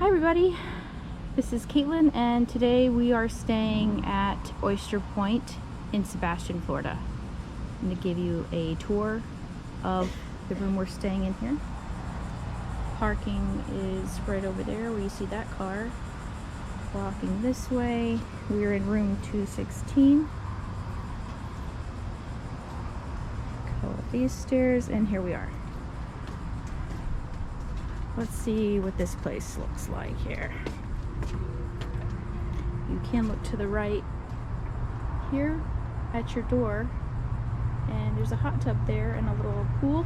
everybody, this is Caitlin and today we are staying at Oyster Pointe in Sebastian, Florida. I'm going to give you a tour of the room we're staying in here. Parking is right over there where you see that car. Walking this way, we're in room 216. Go up these stairs and here we are. Let's see what this place looks like here. You can look to the right here at your door, and there's a hot tub there and a little pool.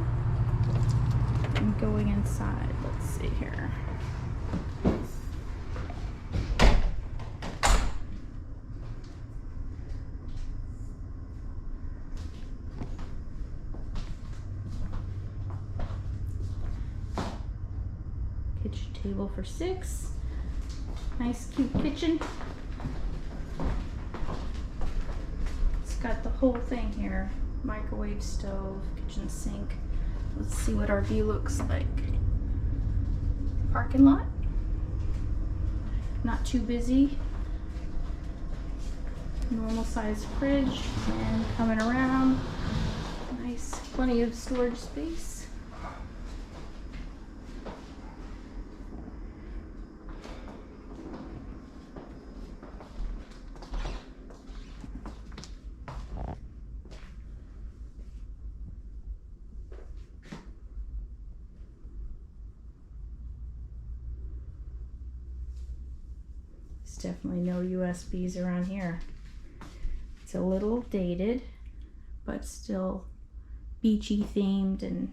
And going inside, let's see here. Kitchen table for 6. Nice cute kitchen. It's got the whole thing here. Microwave, stove, kitchen sink. Let's see what our view looks like. Parking lot. Not too busy. Normal size fridge. And coming around. Nice, plenty of storage space. Definitely no USBs around here. It's a little dated, but still beachy themed and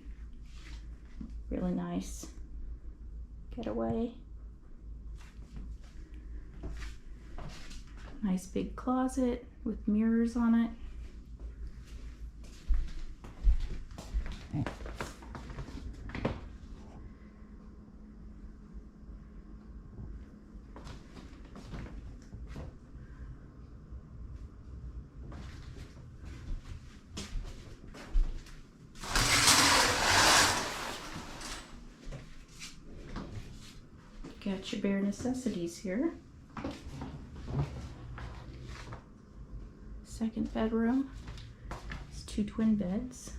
really nice. Getaway. Nice big closet with mirrors on it. Got your bare necessities here. Second bedroom. It's 2 twin beds.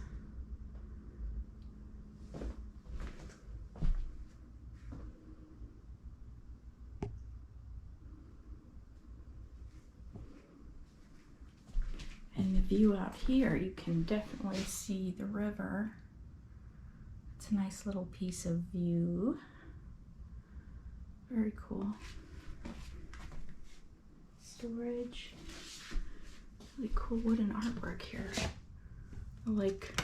And the view out here, you can definitely see the river. It's a nice little piece of view. Very cool. Storage. Really cool wooden artwork here. I like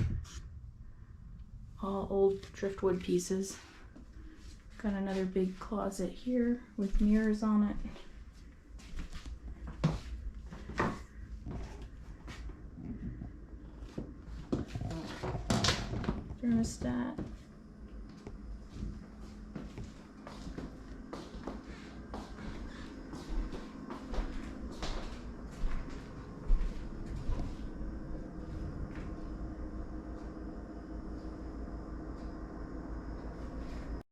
all old driftwood pieces. Got another big closet here with mirrors on it. Thermostat.